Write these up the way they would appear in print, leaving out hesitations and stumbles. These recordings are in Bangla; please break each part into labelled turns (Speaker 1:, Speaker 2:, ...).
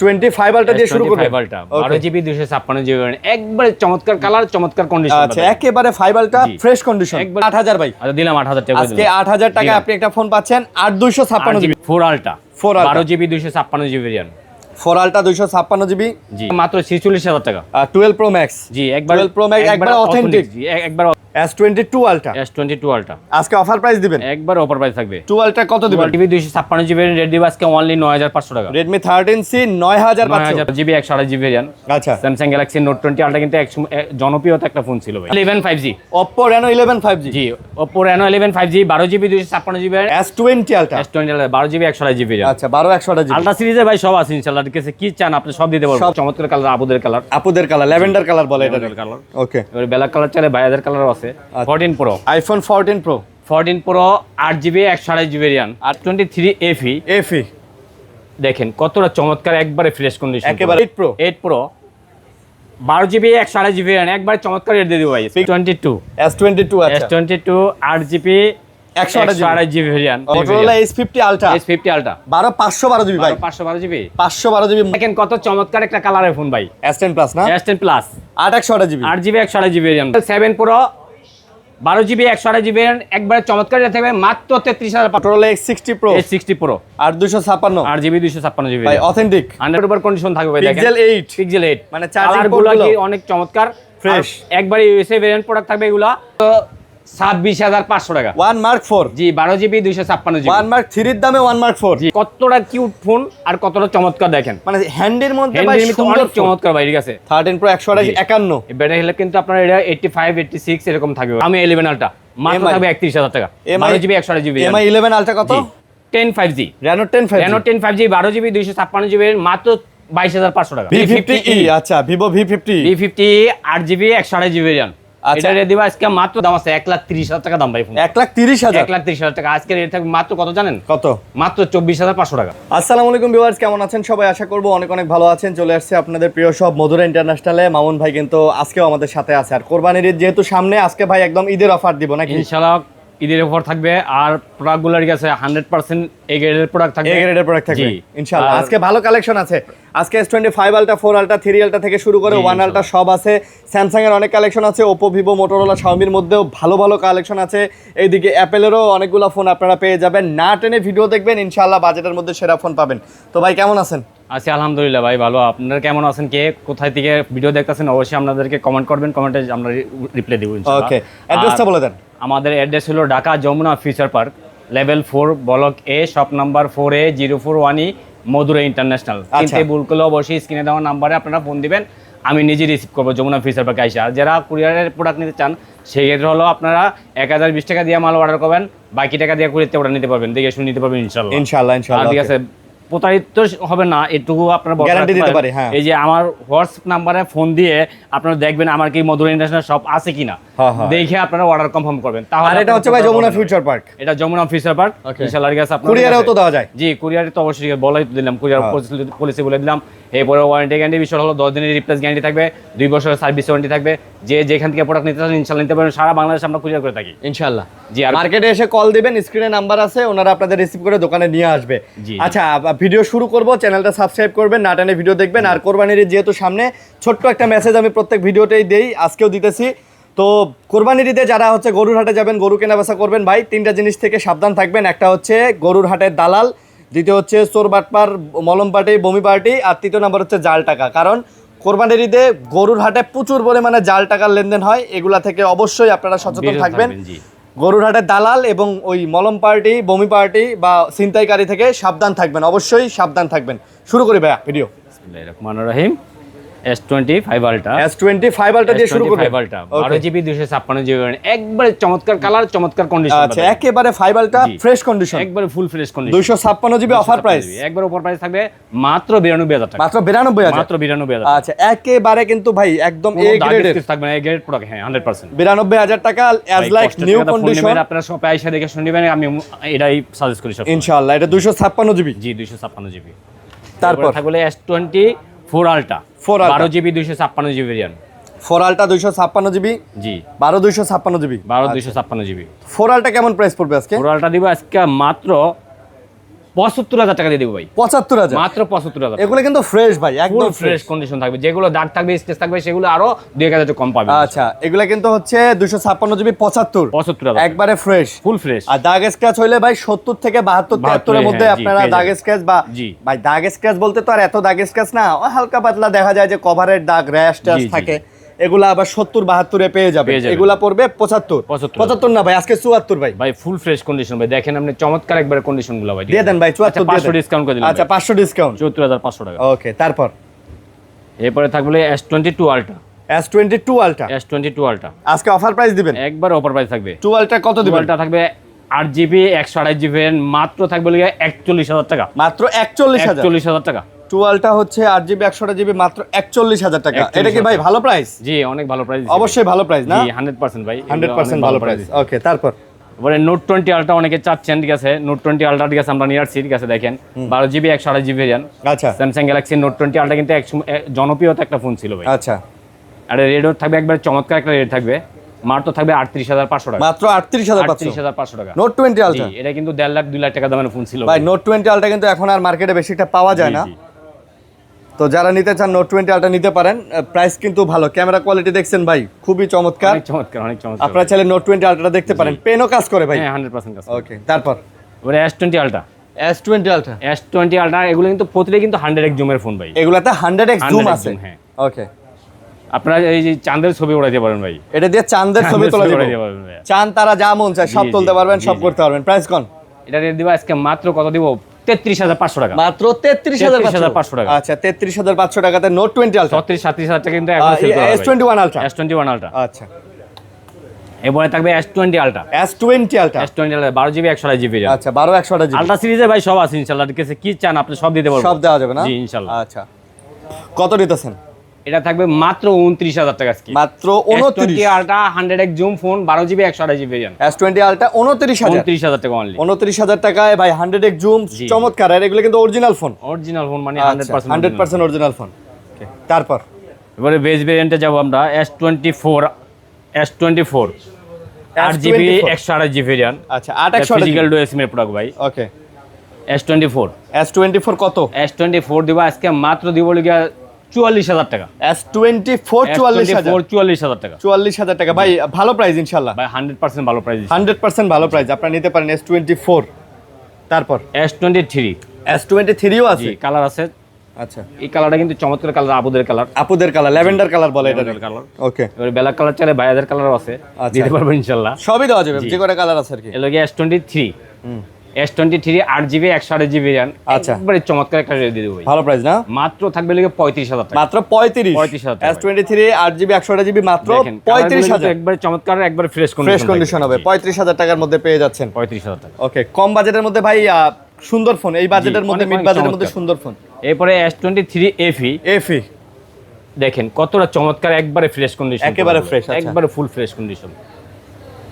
Speaker 1: 25 আলটা দিয়ে শুরু করব।
Speaker 2: 25 আলটা 12 জিবি 256 জিবি একবারে চমৎকার কালার, চমৎকার কন্ডিশন।
Speaker 1: আচ্ছা, একেবারে 5 আলটা ফ্রেশ কন্ডিশন। 8000 ভাই।
Speaker 2: আচ্ছা দিলাম 8000 টাকা।
Speaker 1: আজকে 8000 টাকা আপনি একটা ফোন পাচ্ছেন 8256 জিবি
Speaker 2: 4 আলটা 12 জিবি 256 জিবি রিয়ান।
Speaker 1: 4 আলটা 256 জিবি
Speaker 2: জি মাত্র 46000 টাকা।
Speaker 1: 12 প্রো ম্যাক্স।
Speaker 2: জি একবার
Speaker 1: 12 প্রো ম্যাক্স একবার অথেন্টিক।
Speaker 2: জি একবার
Speaker 1: S22 আলটা।
Speaker 2: S22 আলটা
Speaker 1: আজকে অফার প্রাইস দিবেন?
Speaker 2: একবার অফার প্রাইস থাকবে।
Speaker 1: 2 আলটা কত দিবেন?
Speaker 2: 12 জিবি 256 জিবি রেড দিব আজকে অনলি 9500 টাকা।
Speaker 1: Redmi 13C 9500
Speaker 2: জিবি 128 জিবি রিয়ান।
Speaker 1: আচ্ছা,
Speaker 2: Samsung Galaxy Note 20 আলটা কিন্তু এক জনপ্রিয়তা একটা ফোন ছিল ভাই। 11 5G
Speaker 1: Oppo Reno 11 5G।
Speaker 2: জি Oppo Reno 11 5G 12 GB 256 GB
Speaker 1: S20 আলটা।
Speaker 2: S20 আলটা 12 জিবি 128 জিবি রিয়ান।
Speaker 1: আচ্ছা 12 128 জিবি
Speaker 2: আলট্রা সিরিজে ভাই সব আছে ইনশাআল্লাহ। কাছে কি চান আপনি সব দিতে পারবো। চমৎকার কালার, আপুদের কালার ল্যাভেন্ডার কালার বলে এটা কালার।
Speaker 1: ওকে,
Speaker 2: এবারে ব্ল্যাক কালার চাইলে 22000 কালারও আছে। 14 pro
Speaker 1: iPhone 14 Pro
Speaker 2: 14 pro 8 GB 128 GB রিয়ান। 23 FE দেখেন কতটা চমৎকার, একবারে ফ্রেশ কন্ডিশন।
Speaker 1: একেবারে
Speaker 2: 8 প্রো 12 জিবি 128 জিবি রিয়ান একবারে চমৎকার রেট দিয়ে দিব ভাই।
Speaker 1: S22 আচ্ছা
Speaker 2: S22 8 জিবি 128 জিবি রিয়ান।
Speaker 1: Motorola S50 Ultra
Speaker 2: 12
Speaker 1: 512 জিবি ভাই।
Speaker 2: 512 জিবি
Speaker 1: 512 জিবি
Speaker 2: দেখেন কত চমৎকার একটা কালারের ফোন ভাই।
Speaker 1: S10 Plus না?
Speaker 2: S10 plus
Speaker 1: 8 128 GB
Speaker 2: 8 GB 128 GB RAM. 7 pro 12 GB 128 GB RAM একবারে চমৎকার রেট থাকবে মাত্র 33000।
Speaker 1: Motorola X60 Pro
Speaker 2: 8
Speaker 1: 256
Speaker 2: 8 GB 256 GB
Speaker 1: ভাই অথেন্টিক
Speaker 2: 100% কন্ডিশন থাকবে ভাই। দেখেন
Speaker 1: Pixel 8
Speaker 2: মানে
Speaker 1: চার্জিং
Speaker 2: গুলো
Speaker 1: পোর্টগুলো
Speaker 2: কি অনেক চমৎকার
Speaker 1: ফ্রেশ।
Speaker 2: একবারে ইউএসএ ভেরিয়েন্ট প্রোডাক্ট থাকবে এগুলা। তো 26500 টাকা।
Speaker 1: 1 Mark 4
Speaker 2: জি 12 জিবি 256 জিবি
Speaker 1: 1 Mark 3 এর দামে 1 Mark 4।
Speaker 2: জি কতটা কিউট ফোন আর কতটা চমৎকার দেখেন।
Speaker 1: মানে হ্যান্ডের মধ্যে ভাই সুন্দর
Speaker 2: অনেক চমৎকার ভাই। ঠিক আছে
Speaker 1: 13 Pro 128 51
Speaker 2: এই ব্যাটারি হেলথ কিন্তু আপনার এটা 85 86 এরকম থাকবে। আমি 11 আলটা মাত্র থাকবে 31000 টাকা। 12 জিবি 128 জিবি
Speaker 1: MI 11 Ultra কত?
Speaker 2: 10 5G
Speaker 1: Reno 10 5G
Speaker 2: Reno 10 5G 12 GB 256 GB মাত্র 22500 টাকা।
Speaker 1: V50e আচ্ছা Vivo V50
Speaker 2: V50 8 GB 128 GB RAM. এটা রেট দিব আজকে মাত্র দাম আছে 1,30,000 টাকা দাম ভাই ফোন।
Speaker 1: 1,30,000
Speaker 2: 1,30,000 টাকা আজকে রেট থাকবে মাত্র কত জানেন?
Speaker 1: কত?
Speaker 2: মাত্র 24500 টাকা।
Speaker 1: আসসালামু আলাইকুম ভিউয়ার্স, কেমন আছেন সবাই? আশা করব অনেক অনেক ভালো আছেন। চলে আসছে আপনাদের প্রিয় সব মধুরা ইন্টারন্যাশনালে। মামুন ভাই কিন্তু আজকেও আমাদের সাথে আছে। আর কোরবানির ঈদ যেহেতু সামনে, আজকে ভাই একদম ঈদের অফার দিব নাকি?
Speaker 2: ইনশাআল্লাহ ঈদের অফার থাকবে। আর প্রোডাক্টগুলোর কাছে 100% এ গ্রেডের প্রোডাক্ট থাকবে।
Speaker 1: এ গ্রেডের প্রোডাক্ট থাকবে ইনশাআল্লাহ। আজকে ভালো কালেকশন আছে। আজকে S25 Ultra 4 Ultra 3 Ultra থেকে শুরু করে 1 Ultra সব আছে। স্যামসাং এর অনেক কালেকশন আছে, Oppo Vivo Motorola Xiaomiর মধ্যেও ভালো ভালো কালেকশন আছে। এইদিকে অ্যাপেলেরও অনেকগুলো ফোন আপনারা পেয়ে যাবেন। না টেনে ভিডিও দেখবেন, ইনশাআল্লাহ বাজেটের মধ্যে সেরা ফোন পাবেন। তো ভাই কেমন আছেন?
Speaker 2: আছি আলহামদুলিল্লাহ ভাই ভালো। আপনারা কেমন আছেন? কে কোথায় থেকে ভিডিও দেখতেছেন অবশ্যই আপনাদেরকে কমেন্ট করবেন, কমেন্টে আমরা রিপ্লাই দেব ইনশাআল্লাহ।
Speaker 1: ওকে, অ্যাড্রেসটা বলে দেন।
Speaker 2: আমাদের অ্যাড্রেস হলো Dhaka Jamuna future park level 4 block A shop number 4A 041E Madhura international. কিনতে ভুল করলে অবশ্যই স্ক্রিনে দেওয়া নাম্বারে আপনারা ফোন দিবেন, আমি নিজে রিসিভ করবো যমুনা ফিউচার পার্কে আইসা। আর যারা কুরিয়ারের প্রোডাক্ট নিতে চান সেই ক্ষেত্রে হলো আপনারা 1020 টাকা দিয়ে মাল অর্ডার করবেন, বাকি টাকা দিয়ে কুরিয়ারতে অর্ডার নিতে পারবেন, দেখে শুনে নিতে পারবেন ইনশাআল্লাহ।
Speaker 1: ইনশাআল্লাহ
Speaker 2: ঠিক আছে, প্রতারিত হবে না এটুকু আপনারা
Speaker 1: গ্যারান্টি দিতে পারি। হ্যাঁ,
Speaker 2: এই যে আমার হোয়াটসঅ্যাপ নাম্বারে ফোন দিয়ে আপনারা দেখবেন আমার কি মধুরা ইন্টারন্যাশনাল শপ আছে কিনা, দেখে আপনারা অর্ডার কনফার্ম করবেন। তাহলে
Speaker 1: এটা হচ্ছে ভাই যমুনা ফিউচার পার্ক,
Speaker 2: এটা যমুনা ফিউচার পার্ক ইনশাআল্লাহ। ঠিক আছে, আপনারা
Speaker 1: কুরিয়ারেও তো দেওয়া যায়।
Speaker 2: জি কুরিয়ারে তো অবশ্যই বলাই দিলাম, কুরিয়ার পলিসি বলে দিলাম। এরপরে ওয়ারেন্টি গ্যারান্টি বিষয় হলো 10 দিনের রিপ্লেস গ্যারান্টি থাকবে, 2 বছরের সার্ভিস ওয়ারেন্টি থাকবে। যে যেখান থেকে প্রোডাক্ট নিতে চান ইনশাআল্লাহ নিতে পারবেন। সারা বাংলাদেশে আমরা কুরিয়ার করে থাকি
Speaker 1: ইনশাআল্লাহ।
Speaker 2: জি, আর
Speaker 1: মার্কেটে এসে কল দিবেন, স্ক্রিনে নাম্বার আছে, ওনারা আপনাদের রিসিভ করে দোকানে নিয়ে আসবে। আচ্ছা, ভিডিও শুরু করব, চ্যানেলটা সাবস্ক্রাইব করবেন, না টানে ভিডিও দেখবেন। আর কোরবানির ঈদ যেহেতু সামনে, ছোট্ট একটা মেসেজ আমি প্রত্যেক ভিডিওতেই দেই, আজকেও দিতেছি। তো কোরবানির ঈদে যারা হচ্ছে গরুর হাটে যাবেন, গরু কেনা বেচা করবেন, ভাই 3টা জিনিস থেকে সাবধান থাকবেন। একটা হচ্ছে গরুর হাটের দালাল, দ্বিতীয় হচ্ছে চোর বাটপার মলম পার্টি বমি পার্টি, আর তৃতীয় নাম্বার হচ্ছে জাল টাকা। কারণ কোরবানির ঈদে গরুর হাটে প্রচুর পরিমাণে জাল টাকার লেনদেন হয়, এগুলা থেকে অবশ্যই আপনারা সচেতন থাকবেন। গরুর হাটের দালাল এবং ওই মলম পার্টি বমি পার্টি বা ছিনতাইকারী থেকে সাবধান থাকবেন, অবশ্যই সাবধান থাকবেন। শুরু করি ভাইয়া ভিডিও।
Speaker 2: বিসমিল্লাহির রহমানির রহিম। S25 Ultra
Speaker 1: দিয়ে শুরু করব।
Speaker 2: 12 জিবি 256 জিবি একবারে চমৎকার কালার, চমৎকার কন্ডিশন।
Speaker 1: আচ্ছা, একেবারে 5 Ultra ফ্রেশ কন্ডিশন,
Speaker 2: একবারে ফুল fresh condition.
Speaker 1: 256 GB offer price,
Speaker 2: একবার অফার প্রাইস থাকবে মাত্র 92000 টাকা।
Speaker 1: মাত্র 92000,
Speaker 2: মাত্র 92000।
Speaker 1: আচ্ছা, একেবারে কিন্তু ভাই একদম এ গ্রেডের
Speaker 2: থাকবে না, এ গ্রেড প্রোডাক্ট। হ্যাঁ 100%
Speaker 1: 92000 টাকা অ্যাজ লাইক নিউ কন্ডিশন।
Speaker 2: আপনারা সব আইসা দেখে শুনে নেবেন, আমি এটাই সাজেস্ট করি সব
Speaker 1: ইনশাআল্লাহ। এটা 256 জিবি।
Speaker 2: জি 256 জিবি।
Speaker 1: তারপর
Speaker 2: থাকবে S24 Ultra 12 GB 256 GB RAM.
Speaker 1: 4 Ultra 256 GB.
Speaker 2: জি
Speaker 1: 12 256 জিবি।
Speaker 2: 12 256 জিবি।
Speaker 1: 4 Ultra কেমন প্রাইস পড়বে আজকে?
Speaker 2: 4 Ultra দিব আজকে মাত্র ৭৫,০০০ টাকা দিয়ে দেবো ভাই,
Speaker 1: ৭৫,০০০
Speaker 2: মাত্র ৭৫,০০০।
Speaker 1: এগুলো কিন্তু ফ্রেশ ভাই,
Speaker 2: ফুল
Speaker 1: একদম
Speaker 2: ফ্রেশ কন্ডিশন থাকবে, যেগুলো দাগ থাকবে স্কেচ থাকবে সেগুলো আরো ২,০০০ টাকা কম পাবে।
Speaker 1: আচ্ছা, এগুলো কিন্তু হচ্ছে 256 জিবি
Speaker 2: ৭৫,০০০
Speaker 1: একবারে ফ্রেশ
Speaker 2: ফুল ফ্রেশ।
Speaker 1: আর দাগ স্ক্র্যাচ হইলে ভাই ৭০ থেকে ৭২ ৭৩ এর মধ্যে
Speaker 2: হ্যাঁ, জি,
Speaker 1: আপনারা
Speaker 2: পেয়ে
Speaker 1: দাগ
Speaker 2: যাবেন।
Speaker 1: স্ক্র্যাচ বা
Speaker 2: জি।
Speaker 1: ভাই দাগ স্ক্র্যাচ বলতে তো আর এত দাগ স্ক্র্যাচ না, ওই হালকা পাতলা দেখা যায় যে কভারের দাগ র্যাশ ট্যাশ
Speaker 2: জি, জি।
Speaker 1: থাকে, এগুলা আবার ৭০ ৭২ এ পেয়ে যাবে।
Speaker 2: পেয়ে যাবেন।
Speaker 1: এগুলা পড়বে ৭৫ ৭৫ না ভাই, আজকে ৭৪ ভাই।
Speaker 2: ভাই ফুল ফ্রেশ কন্ডিশন ভাই, দেখেন আপনি চমৎকার একবার কন্ডিশন গুলো ভাই।
Speaker 1: দিয়ে দেন ভাই ৭৪ দিয়ে
Speaker 2: 500
Speaker 1: দেন।
Speaker 2: ডিসকাউন্ট করে দিলাম।
Speaker 1: আচ্ছা 500 ডিসকাউন্ট,
Speaker 2: ৭৪,৫০০ টাকা।
Speaker 1: ওকে। তারপর
Speaker 2: এরপরে থাকবে S22 ultra.
Speaker 1: S22 ultra
Speaker 2: S22 ultra
Speaker 1: আজকে অফার প্রাইস দিবেন,
Speaker 2: একবার অফার প্রাইস থাকবে।
Speaker 1: 2 আলট্রা কত
Speaker 2: 2
Speaker 1: দিবেন?
Speaker 2: আলট্রা থাকবে 8GB 128GB মাত্র থাকবে 41,০০০ টাকা,
Speaker 1: মাত্র 41,000।
Speaker 2: 41,০০০ টাকা।
Speaker 1: 2 আলট্রা হচ্ছে 8GB 128GB মাত্র 41,000 টাকা। এটা কি ভাই
Speaker 2: 41,000
Speaker 1: ভালো প্রাইস?
Speaker 2: জি অনেক ভালো প্রাইস,
Speaker 1: অবশ্যই ভালো প্রাইস না?
Speaker 2: জি 100% ভাই,
Speaker 1: 100% ভালো প্রাইস। ওকে, তারপর
Speaker 2: এবারে নোট 20 আলট্রা অনেকে চাচ্ছেন, ঠিক আছে। নোট 20 আলট্রা ঠিক আছে আমরা নিয়ে আসছি, ঠিক আছে। দেখেন 12GB 128GB ভেরিয়েন্ট।
Speaker 1: আচ্ছা
Speaker 2: স্যামসাং গ্যালাক্সি নোট 20 আলট্রা কিন্তু এক জনপ্রিয়তা একটা ফোন ছিল ভাই।
Speaker 1: আচ্ছা,
Speaker 2: আর রেডও থাকবে একবার চমৎকার একটা রেড থাকবে, মাত্র থাকবে 38,500 টাকা,
Speaker 1: মাত্র 38,500
Speaker 2: 38,500 টাকা।
Speaker 1: নোট 20
Speaker 2: জি,
Speaker 1: আলট্রা
Speaker 2: এটা কিন্তু 1.5 লাখ 2 লাখ টাকা দামের ফোন ছিল
Speaker 1: ভাই। নোট 20 আলট্রা কিন্তু এখন আর মার্কেটে বেশি একটা পাওয়া যায় না,
Speaker 2: জি, জি।
Speaker 1: তো যারা নিতে চান নোট 20 আলট্রা নিতে পারেন। প্রাইস কিন্তু ভালো, ক্যামেরা কোয়ালিটি দেখছেন ভাই, খুবই চমৎকার।
Speaker 2: অনেক চমৎকার, অনেক চমৎকার।
Speaker 1: আপনারা চাইলে নোট 20 আলট্রা দেখতে পারেন, পেনও কাজ করে ভাই।
Speaker 2: হ্যাঁ 100% কাজ।
Speaker 1: ওকে, তারপর
Speaker 2: এবারে S20 ultra.
Speaker 1: S20 ultra
Speaker 2: S20 ultra এগুলো কিন্তু প্রতিটা কিন্তু 100x জুমের ফোন ভাই।
Speaker 1: এগুলাতে 100x জুম
Speaker 2: 100x
Speaker 1: আছে।
Speaker 2: zoom, হ্যাঁ।
Speaker 1: ওকে,
Speaker 2: আপনারা এই যে চাঁদের ছবি উড়াইতে পারেন ভাই,
Speaker 1: এটা দিয়ে চাঁদের ছবি তোলা
Speaker 2: ছবি
Speaker 1: যাবে,
Speaker 2: উড়াইতে পারবেন ভাই।
Speaker 1: চাঁদ তারা যা মন চায় সব
Speaker 2: জি,
Speaker 1: তুলতে
Speaker 2: জি,
Speaker 1: পারবেন,
Speaker 2: জি,
Speaker 1: সব
Speaker 2: জি।
Speaker 1: করতে পারবেন। প্রাইস কোন?
Speaker 2: এটা রেট দিব আজকে মাত্র কত দিব? 33,500 টাকা,
Speaker 1: মাত্র 33,500
Speaker 2: 33,500 টাকা।
Speaker 1: আচ্ছা 33,500 টাকাতে নোট 20 আলট্রা
Speaker 2: 36-37,000 টাকা কিন্তু এখন সেল করা হবে।
Speaker 1: S21 ultra
Speaker 2: S21 ultra.
Speaker 1: আচ্ছা,
Speaker 2: এবারে থাকবে S20 ultra.
Speaker 1: S20 ultra
Speaker 2: S20 ultra 12GB 128GB
Speaker 1: আচ্ছা 12 128 জিবি
Speaker 2: আলট্রা সিরিজে ভাই সব আছে ইনশাআল্লাহ, ঠিক আছে। কি চান আপনি সব দিতে পারবো,
Speaker 1: সব দেওয়া যাবে না?
Speaker 2: জি ইনশাআল্লাহ।
Speaker 1: আচ্ছা, কত নিতেছেন?
Speaker 2: এটা থাকবে মাত্র 29,000 টাকা আজকে।
Speaker 1: মাত্র
Speaker 2: S20
Speaker 1: 29।
Speaker 2: Ultra 100x zoom phone 12GB 128GB
Speaker 1: S20 ultra 29,000
Speaker 2: 29,000 টাকা অনলি।
Speaker 1: 29,000 টাকায় ভাই 100x জুম,
Speaker 2: জি।
Speaker 1: চমৎকার। আর এগুলো কিন্তু অরিজিনাল ফোন,
Speaker 2: অরিজিনাল ফোন মানে 100%
Speaker 1: 100% অরিজিনাল ফোন। তারপর
Speaker 2: এবারে বেস ভেরিয়েন্টে যাব আমরা S24 S24 8GB 128GB variant.
Speaker 1: আচ্ছা 8
Speaker 2: ফিজিক্যাল ডুয়াল সিম এর প্রোডাক্ট ভাই।
Speaker 1: ওকে,
Speaker 2: S24
Speaker 1: S24 কত?
Speaker 2: S24 দিব আজকে মাত্র দিব লিগা 44,000 টাকা।
Speaker 1: S24 44,000
Speaker 2: 44,000 টাকা
Speaker 1: 44,000 টাকা ভাই, ভালো প্রাইস ইনশাআল্লাহ,
Speaker 2: ভাই 100% ভালো প্রাইস।
Speaker 1: 100% ভালো প্রাইস। আপনারা নিতে পারেন S24। তারপর
Speaker 2: S23
Speaker 1: S23ও
Speaker 2: জি
Speaker 1: আছে।
Speaker 2: কালার আছে,
Speaker 1: আচ্ছা,
Speaker 2: এই কালারটা কিন্তু চমৎকার কালার, আবুদের কালার,
Speaker 1: আপুদের কালার, ল্যাভেন্ডার কালার বলে এটা।
Speaker 2: কালার।
Speaker 1: ওকে,
Speaker 2: এবারে ব্ল্যাক কালার চাইলে ভাইয়াদের কালারও আছে,
Speaker 1: আচ্ছা।
Speaker 2: দিতে পারবেন ইনশাআল্লাহ।
Speaker 1: সবই দেওয়া যাবে,
Speaker 2: জি।
Speaker 1: যে কটা কালার আছে আর কি।
Speaker 2: এর লগে S23 S23 8GB 128GB variant.
Speaker 1: আচ্ছা।
Speaker 2: একবারে চমৎকার একটা রেট দিয়ে দেব ভাই,
Speaker 1: ভালো প্রাইস না?
Speaker 2: মাত্র থাকবে লিগে 35,000 টাকা।
Speaker 1: মাত্র 35।
Speaker 2: 35,000 টাকা।
Speaker 1: S23 8GB 128GB মাত্র
Speaker 2: দেখেন, কালারগুলো
Speaker 1: 35,000।
Speaker 2: কিন্তু একবারে চমৎকার, একবারে ফ্রেশ
Speaker 1: ফ্রেশ কন্ডিশন হবে, 35,000 টাকার মধ্যে পেয়ে যাচ্ছেন।
Speaker 2: 35,000 টাকা।
Speaker 1: ওকে, কম বাজেটের মধ্যে ভাই সুন্দর ফোন, এই বাজেটের মধ্যে,
Speaker 2: অনেক
Speaker 1: মিড
Speaker 2: অনেক
Speaker 1: বাজেটের মধ্যে
Speaker 2: চমৎকার।
Speaker 1: সুন্দর ফোন।
Speaker 2: এরপরে S23 FE
Speaker 1: এফি
Speaker 2: দেখেন কতটা চমৎকার, একবারে ফ্রেশ কন্ডিশন,
Speaker 1: একেবারে fresh, আচ্ছা।
Speaker 2: একবারে ফুল ফ্রেশ কন্ডিশন।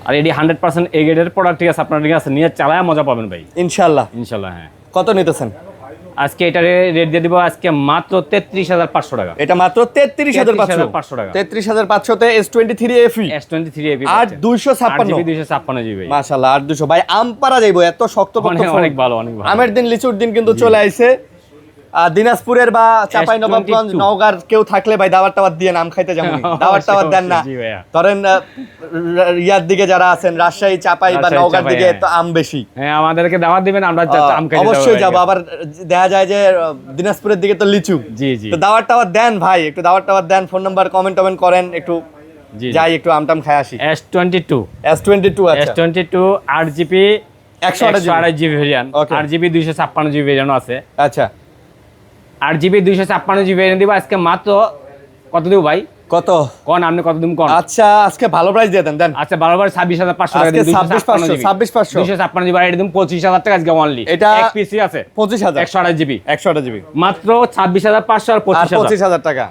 Speaker 2: আর এটি 100% এ গ্রেডের প্রোডাক্ট, ঠিক আছে। আপনার ঠিক আছে, নিয়ে চালায় মজা পাবেন ভাই
Speaker 1: ইনশাআল্লাহ।
Speaker 2: ইনশাআল্লাহ। হ্যাঁ
Speaker 1: কত নিতেছেন?
Speaker 2: আজকে এটা রেট দিয়ে দিব আজকে মাত্র 33,500 টাকা।
Speaker 1: এটা মাত্র 33,500
Speaker 2: 33,500 টাকা।
Speaker 1: 33,500 তে S23 FE
Speaker 2: S23 FE
Speaker 1: আর 256
Speaker 2: 256GB ভাই।
Speaker 1: মাশাআল্লাহ, 800 ভাই আম পারা যাইবো, এত শক্ত
Speaker 2: অনেক
Speaker 1: ফোন।
Speaker 2: অনেক ভালো, অনেক ভালো।
Speaker 1: আমের দিন লিচুর দিন কিন্তু চলে আইছে। দিনাজপুরের বা চাঁপাইনবাবগঞ্জ,
Speaker 2: S22
Speaker 1: নওগাঁর কেউ থাকলে ভাই দাওয়াত টাওয়াত দিয়ে নাম খাইতে যাবেন, দাওয়াত টাওয়াত দেন না?
Speaker 2: জি ভাইয়া।
Speaker 1: ধরেন ইয়ার দিকে যারা আছেন, রাজশাহী, চাপাই বা
Speaker 2: রাজশাহী,
Speaker 1: নওগাঁর
Speaker 2: চাপাই,
Speaker 1: দিকে
Speaker 2: হ্যাঁ।
Speaker 1: তো আম বেশি।
Speaker 2: হ্যাঁ আমাদেরকে দাওয়াত দিবেন, আমরা আম খাইতে
Speaker 1: অবশ্যই যাবো। আবার দেখা যায় যে দিনাজপুরের দিকে তো লিচু।
Speaker 2: জি জি
Speaker 1: তো দাওয়াত টাওয়াত দেন ভাই, একটু দাওয়াত টাওয়াত দেন, ফোন নাম্বার কমেন্ট করেন, একটু
Speaker 2: জি।
Speaker 1: যাই একটু আমটাম খাই আসি।
Speaker 2: S22
Speaker 1: S22 আচ্ছা
Speaker 2: S22 8GB
Speaker 1: 128GB
Speaker 2: variant,
Speaker 1: Okay.
Speaker 2: 8GB 256GB variant আছে।
Speaker 1: আচ্ছা
Speaker 2: 8GB 256GB ভেরিয়েন্ট দিব আজকে মাত্র কত দিব ভাই?
Speaker 1: কত?
Speaker 2: কোন আপনি কত দিন কোন?
Speaker 1: আচ্ছা আজকে ভালো প্রাইস দিয়ে দেন।
Speaker 2: আচ্ছা বারবার 26,500 টাকা
Speaker 1: আজকে
Speaker 2: দিন।
Speaker 1: 26,500
Speaker 2: 256GB আর একদম 25,000 টাকা আজকে অনলি।
Speaker 1: এটা
Speaker 2: এক পিসি আছে
Speaker 1: 25,000
Speaker 2: 128GB
Speaker 1: 128GB
Speaker 2: মাত্র 26,500 আর
Speaker 1: আর
Speaker 2: 25,000।
Speaker 1: 25,000 টাকা।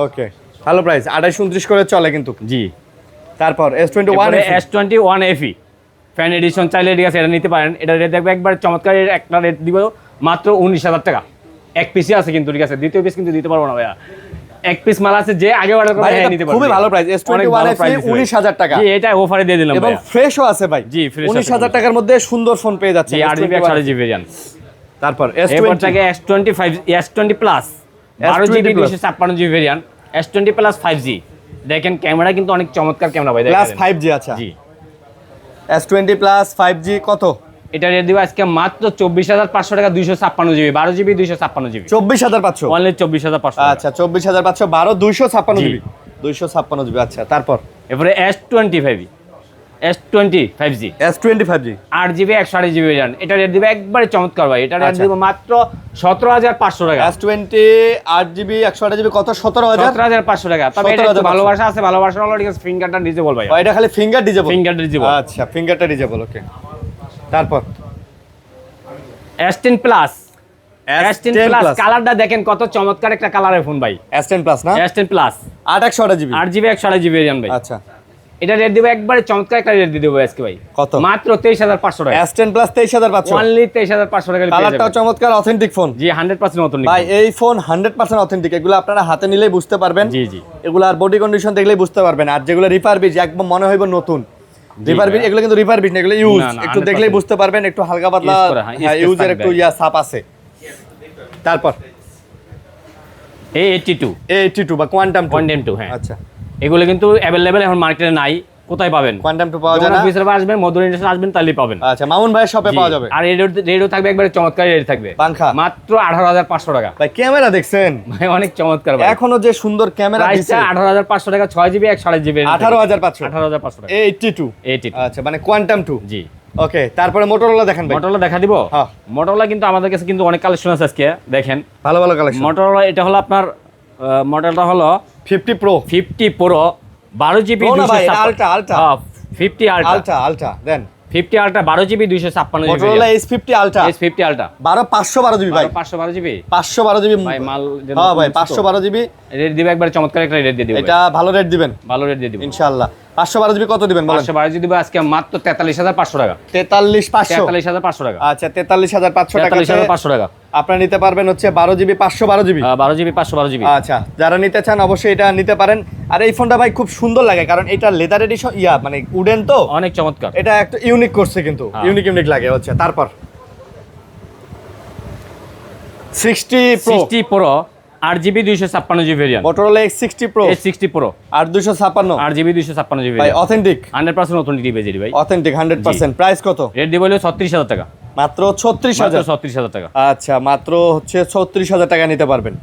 Speaker 1: ওকে, ভালো প্রাইস, 28-29 করে চলে কিন্তু।
Speaker 2: জি।
Speaker 1: তারপর S21
Speaker 2: এরপরে S21 FE ফ্যান এডিশন চাইলে ঠিক আছে, এটা নিতে পারেন। এটা রেট দেখবে একবার চমৎকার, একটা রেট দিব মাত্র 19,000 টাকা। এক পিসই আছে কিন্তু, ঠিক আছে। দ্বিতীয় পিস কিন্তু দিতে পারবো না ভাইয়া, এক পিস মাল আছে, যে আগে অর্ডার করে
Speaker 1: ভাই,
Speaker 2: হ্যাঁ
Speaker 1: এটা
Speaker 2: নিতে পারবে।
Speaker 1: খুবই ভালো প্রাইস।
Speaker 2: অনেক
Speaker 1: S21
Speaker 2: ভালো
Speaker 1: FE
Speaker 2: price দিছে ভাই।
Speaker 1: 19,000 টাকা
Speaker 2: জি, এটা অফারে দিয়ে দিলাম
Speaker 1: এবং
Speaker 2: ভাইয়া।
Speaker 1: ফ্রেশও আছে ভাই।
Speaker 2: জি, fresh আছে
Speaker 1: 19,000 টাকার মধ্যে সুন্দর ফোন পেয়ে যাচ্ছে।
Speaker 2: জি 8GB 128GB ভেরিয়েন্ট।
Speaker 1: তারপর
Speaker 2: এরপর
Speaker 1: S20
Speaker 2: থাকে S25 S20 plus 12GB 256GB variant S20 plus 5G দেখেন ক্যামেরা কিন্তু অনেক চমৎকার ক্যামেরা ভাই
Speaker 1: প্লাস
Speaker 2: দেখেন
Speaker 1: 5G আচ্ছা
Speaker 2: জি
Speaker 1: S20 প্লাস 5G কত
Speaker 2: এটা রেট দিব আজকে মাত্র 24500 টাকা 256GB 12GB 256GB
Speaker 1: 24500
Speaker 2: অনলি 24500
Speaker 1: আচ্ছা 24500 12 256GB 256GB আচ্ছা তারপর
Speaker 2: এরপরে S20 5G
Speaker 1: S25G
Speaker 2: 8GB 128GB variant এটা রেট দিবে একবারে চমৎকার ভাই এটা রেট
Speaker 1: আচ্ছা।
Speaker 2: দিব মাত্র 17500 টাকা
Speaker 1: S20 8GB 128GB কত 17000
Speaker 2: 17500 টাকা তবে এটা একটু ভালোবাসা আছে ভালোবাসা হলো ঠিক আছে ফিঙ্গারটা ডিজেবল ভাই
Speaker 1: এটা খালি ফিঙ্গার ডিজেবল
Speaker 2: ফিঙ্গারটা ডিজেবল
Speaker 1: আচ্ছা ফিঙ্গারটা ডিজেবল ওকে তারপর
Speaker 2: S10 প্লাস S10 প্লাস কালারটা দেখেন কত চমৎকার একটা কালারের ফোন ভাই
Speaker 1: S10 প্লাস না
Speaker 2: S10 plus
Speaker 1: 8/128GB
Speaker 2: 8GB 128GB variant ভাই
Speaker 1: আচ্ছা
Speaker 2: এটা রেট দিব একবারে চমৎকার একটা রেট দিয়ে দেবো আজকে ভাই
Speaker 1: কত
Speaker 2: মাত্র 23500 টাকা
Speaker 1: S10 প্লাস 23500
Speaker 2: অনলি 23500 টাকা পেয়ে
Speaker 1: কালারটাও
Speaker 2: যাবেন
Speaker 1: চমৎকার অথেন্টিক ফোন
Speaker 2: জি 100% নতুন
Speaker 1: ভাই এই ফোন 100% অথেন্টিক এগুলো আপনারা হাতে নিলেই বুঝতে পারবেন
Speaker 2: জি জি
Speaker 1: এগুলো আর বডি কন্ডিশন দেখলেই বুঝতে পারবেন আর যেগুলো রিপারবিশ একদম মনে হইব নতুন রিপারবিশ এগুলো কিন্তু রিপারবিশ না এগুলো ইউজ
Speaker 2: না, না,
Speaker 1: একটু
Speaker 2: 100%
Speaker 1: দেখলেই বুঝতে পারবেন একটু হালকা পাতলা
Speaker 2: Use করা, হ্যাঁ, space
Speaker 1: ইউজের
Speaker 2: থাকবে।
Speaker 1: একটু ছাপ আছে তারপর
Speaker 2: A82
Speaker 1: A82 বা কোয়ান্টাম 2
Speaker 2: Quantum 2 হ্যাঁ
Speaker 1: আচ্ছা
Speaker 2: এগুলো কিন্তু অ্যাভেলেবেল এখন মার্কেটে নাই কোথায় পাবেন
Speaker 1: কোয়ান্টাম 2 পাওয়া যায় না
Speaker 2: অফিসে আসবেন মধুর ইন্ডাস্ট্রি আসবেন তাহলেই পাবেন
Speaker 1: আচ্ছা মামুন ভাইয়ের শপে
Speaker 2: জি।
Speaker 1: পাওয়া যাবে
Speaker 2: আর রেডিও থাকবে একবারে চমৎকার রেট থাকবে
Speaker 1: পাংখা
Speaker 2: মাত্র 18500 টাকা
Speaker 1: ভাই ক্যামেরা দেখছেন
Speaker 2: ভাই অনেক চমৎকার ভাই
Speaker 1: এখনো যে সুন্দর ক্যামেরা দিছে
Speaker 2: প্রাইসটা 18500 টাকা 6GB 128GB
Speaker 1: 18500
Speaker 2: 18500 টাকা
Speaker 1: A82
Speaker 2: A82
Speaker 1: আচ্ছা মানে কোয়ান্টাম 2
Speaker 2: জি
Speaker 1: ওকে তারপরে মোটরোলা দেখেন ভাই
Speaker 2: মোটরোলা দেখা দিব
Speaker 1: হ্যাঁ।
Speaker 2: মোটরোলা কিন্তু আমাদের কাছে কিন্তু অনেক কালেকশন আছে আজকে দেখেন
Speaker 1: ভালো ভালো কালেকশন
Speaker 2: মোটরোলা এটা হলো আপনার মডেলটা হলো
Speaker 1: 50 প্রো
Speaker 2: 50 প্রো 12GB
Speaker 1: Pro না ভাই, এটা Ultra, Ultra।
Speaker 2: 50 ultra
Speaker 1: ultra ultra then
Speaker 2: 50 ultra 12GB 256GB
Speaker 1: Motorola S50 ultra
Speaker 2: S50 ultra
Speaker 1: 512GB ভাই
Speaker 2: 512GB
Speaker 1: 512GB
Speaker 2: ভাই মাল
Speaker 1: হ্যাঁ ভাই 512GB
Speaker 2: রেট দিবে একবার চমৎকার একটা রেট দিয়ে দিবে
Speaker 1: এটা ভালো রেট দিবেন
Speaker 2: ভালো রেট দিয়ে দিব
Speaker 1: ইনশাআল্লাহ 512GB কত দিবেন বলেন
Speaker 2: 512 দিব আজকে মাত্র 43500 টাকা
Speaker 1: 43500
Speaker 2: 43500 টাকা
Speaker 1: আচ্ছা 43500 টাকা
Speaker 2: 43500 টাকা
Speaker 1: আপনারা নিতে পারবেন হচ্ছে 12GB 512GB
Speaker 2: 12GB 512GB
Speaker 1: আচ্ছা যারা নিতে চান অবশ্যই এটা নিতে পারেন আর এই ফোনটা ভাই খুব সুন্দর লাগে কারণ এটা লেদার এডিশন মানে উডেন তো
Speaker 2: অনেক চমৎকার
Speaker 1: এটা একটা ইউনিক করছে কিন্তু
Speaker 2: হ্যাঁ।
Speaker 1: ইউনিক লাগে হচ্ছে তারপর 60 pro
Speaker 2: 60 pro 8GB 256GB variant
Speaker 1: Motorola X60 Pro
Speaker 2: S60 pro
Speaker 1: আর 256
Speaker 2: 8GB 256GB
Speaker 1: ভাই
Speaker 2: ভেরিয়েন্ট
Speaker 1: অথেন্টিক
Speaker 2: 100% অথেন্টিক বেজে ভাই
Speaker 1: অথেন্টিক 100% প্রাইস কত
Speaker 2: রেট দিব হলো 36000 টাকা
Speaker 1: মাত্র
Speaker 2: মাত্র
Speaker 1: 36000
Speaker 2: 36000 টাকা
Speaker 1: আচ্ছা মাত্র হচ্ছে 36000 টাকা নিতে পারবেন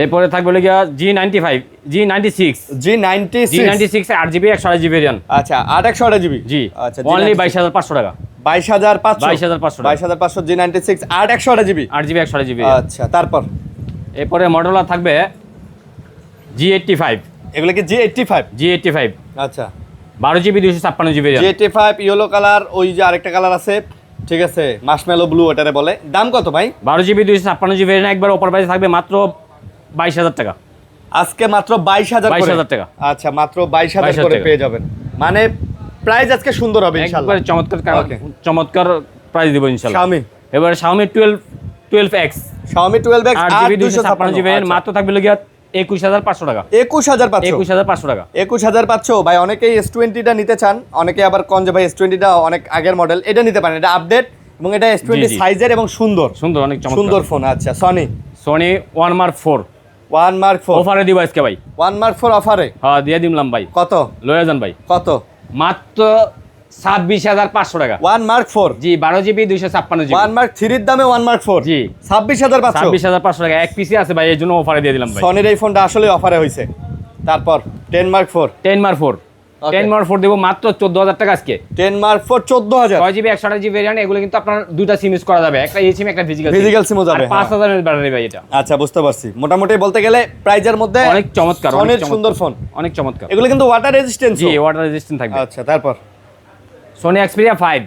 Speaker 2: এরপরে থাকবে হলো গিয়া G95 G96
Speaker 1: G96
Speaker 2: G96 8GB 128GB variant
Speaker 1: আচ্ছা 8128GB
Speaker 2: জি
Speaker 1: আচ্ছা
Speaker 2: অনলি 22500 টাকা
Speaker 1: 22500
Speaker 2: 22500
Speaker 1: 22500 G96 8128GB
Speaker 2: 8GB 128GB
Speaker 1: আচ্ছা তারপর
Speaker 2: এরপরে মডেল থাকবে G85
Speaker 1: এগুলো কি G85
Speaker 2: G85
Speaker 1: আচ্ছা
Speaker 2: 12GB 256GB variant
Speaker 1: G85 yellow colour ওই যে আরেকটা কালার আছে ঠিক আছে মার্শমেলো ব্লু ওটারে বলে দাম কত ভাই
Speaker 2: 12GB 256GB ভেরিয়েন্ট একবার অফার প্রাইস থাকবে মাত্র 22000 টাকা
Speaker 1: আজকে মাত্র 22000
Speaker 2: 22,000 টাকা।
Speaker 1: আচ্ছা মাত্র 22000 করে
Speaker 2: টাকা।
Speaker 1: পেয়ে যাবেন মানে প্রাইস আজকে সুন্দর হবে ইনশাআল্লাহ
Speaker 2: একবার চমৎকার
Speaker 1: Okay.
Speaker 2: চমৎকার প্রাইস দিব ইনশাআল্লাহ
Speaker 1: Xiaomi
Speaker 2: এবারে Xiaomi 12X
Speaker 1: Xiaomi 12X
Speaker 2: 8GB 256GB variant মাত্র থাকবে লগিয়া 21500 টাকা
Speaker 1: 21500
Speaker 2: 21500 টাকা
Speaker 1: 21500 ভাই অনেকেই S20 টা নিতে চান অনেকে আবার কোন যে ভাই S20 টা অনেক আগের মডেল এটা নিতে পারেন এটা আপডেট এবং এটা S20
Speaker 2: জি, জি।
Speaker 1: সাইজের এবং সুন্দর
Speaker 2: সুন্দর অনেক চমৎকার
Speaker 1: সুন্দর ফোন আচ্ছা
Speaker 2: Sony 1 Mark 4
Speaker 1: 1 Mark 4
Speaker 2: অফারে দিব আজকে ভাই
Speaker 1: 1 Mark 4 অফারে
Speaker 2: হ্যাঁ দিয়ে দিলাম ভাই
Speaker 1: কত
Speaker 2: লয়ে যান ভাই
Speaker 1: কত
Speaker 2: মাত্র 26500 টাকা
Speaker 1: 1 Mark 4
Speaker 2: জি 12GB 256GB
Speaker 1: 1 Mark 3 এর দামে 1 Mark 4
Speaker 2: জি
Speaker 1: 26500
Speaker 2: 26500 টাকা এক পিসি আছে ভাই এই জন্য অফারে দিয়ে দিলাম ভাই
Speaker 1: সনির এই ফোনটা আসলে অফারে হয়েছে তারপর 10 Mark 4
Speaker 2: 10 Mark 4
Speaker 1: Okay.
Speaker 2: 10 Mark 4 দেব মাত্র 14000 টাকা আজকে
Speaker 1: 10 Mark 4 14000
Speaker 2: 6GB 128GB ভেরিয়েন্ট এগুলো কিন্তু আপনার দুইটা সিম ইউজ করা যাবে একটা সিম একটা ফিজিক্যাল
Speaker 1: Physical SIM ও যাবে, হ্যাঁ।
Speaker 2: 5000 এর ব্যাটারি ভাই এটা
Speaker 1: আচ্ছা বুঝতে পারছি মোটামুটি বলতে গেলে প্রাইজের মধ্যে
Speaker 2: অনেক চমৎকার অনেক
Speaker 1: সনির
Speaker 2: চমৎকার।
Speaker 1: সুন্দর ফোন
Speaker 2: অনেক চমৎকার
Speaker 1: এগুলো কিন্তু ওয়াটার রেজিস্ট্যান্স
Speaker 2: জি ওয়াটার রেজিস্ট্যান্ট থাকবে
Speaker 1: আচ্ছা তারপর
Speaker 2: Sony Xperia 5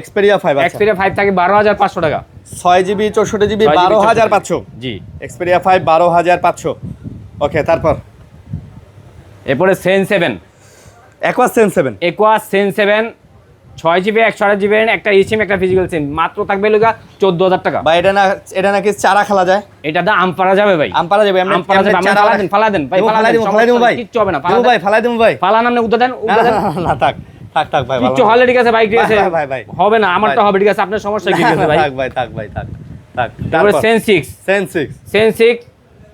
Speaker 1: Xperia 5 আচ্ছা
Speaker 2: Xperia 5 থাকে 12500 টাকা
Speaker 1: 6GB 64GB 12500
Speaker 2: জি
Speaker 1: Xperia 5 12500 ওকে তারপর
Speaker 2: এরপরে Zen 7
Speaker 1: Aqua Zen 7
Speaker 2: Aqua Zen 7 6GB 128GB একটা eSIM একটা ফিজিক্যাল সিম মাত্র থাকবে লগা 14000 টাকা
Speaker 1: বা এটা নাকি চারা খেলা যায়
Speaker 2: এটা দা আম পারা যাবে ভাই
Speaker 1: আম পারা যাবে এমনি
Speaker 2: আম পারা যাবে আমি ফালা দেন ভাই
Speaker 1: ফালাই দেবো ভাই
Speaker 2: কিচ্ছু হবে না
Speaker 1: ফালাই দেবো ভাই
Speaker 2: ফালা নামনে উদ্দা দেন
Speaker 1: না, না, না, না থাক থাক থাক ভাই,
Speaker 2: কিচ্ছু হলে ঠিক আছে ভাই, ঠিক আছে
Speaker 1: ভাই, ভাই।
Speaker 2: হবে না, আমারটা হবে, ঠিক আছে, আপনার সমস্যা কি আছে ভাই?
Speaker 1: থাক ভাই, থাক ভাই, থাক থাক।
Speaker 2: তারপরে Sen 6
Speaker 1: Sen 6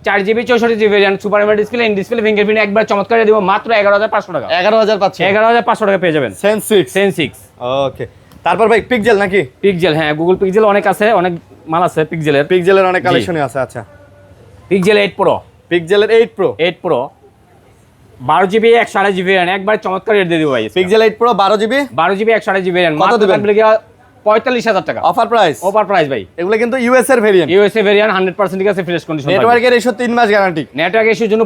Speaker 2: 4GB 64GB variant, super AMOLED display, in display fingerprint, একবার চমৎকার দিব মাত্র 11500 টাকা।
Speaker 1: 11500
Speaker 2: 11500 টাকা পেয়ে যাবেন
Speaker 1: সেন 6। ওকে, তারপর ভাই পিক্সেল নাকি?
Speaker 2: পিক্সেল, হ্যাঁ গুগল পিক্সেল অনেক আছে, অনেক মাল আছে পিক্সেলের।
Speaker 1: পিক্সেলের অনেক কালেকশনই আছে। আচ্ছা,
Speaker 2: পিক্সেল 8 প্রো,
Speaker 1: পিক্সেলের 8 প্রো
Speaker 2: 12GB 128GB ভেরিয়েন্ট, একবার চমৎকার রেট দিয়ে দিব ভাই।
Speaker 1: Pixel 8 pro 12GB
Speaker 2: 128GB variant
Speaker 1: কত
Speaker 2: মাত্র
Speaker 1: দিবেন?
Speaker 2: থাকবে কি 45000 টাকা
Speaker 1: অফার প্রাইস।
Speaker 2: ওভার প্রাইস ভাই।
Speaker 1: এগুলো কিন্তু ইউএস এর ভেরিয়েন্ট,
Speaker 2: ইউএসএ ভেরিয়েন্ট 100% ঠিক আছে, ফ্রেশ কন্ডিশন।
Speaker 1: নেটওয়ার্কের ইস্যু 3 মাস গ্যারান্টি।
Speaker 2: নেটওয়ার্ক ইস্যুর জন্য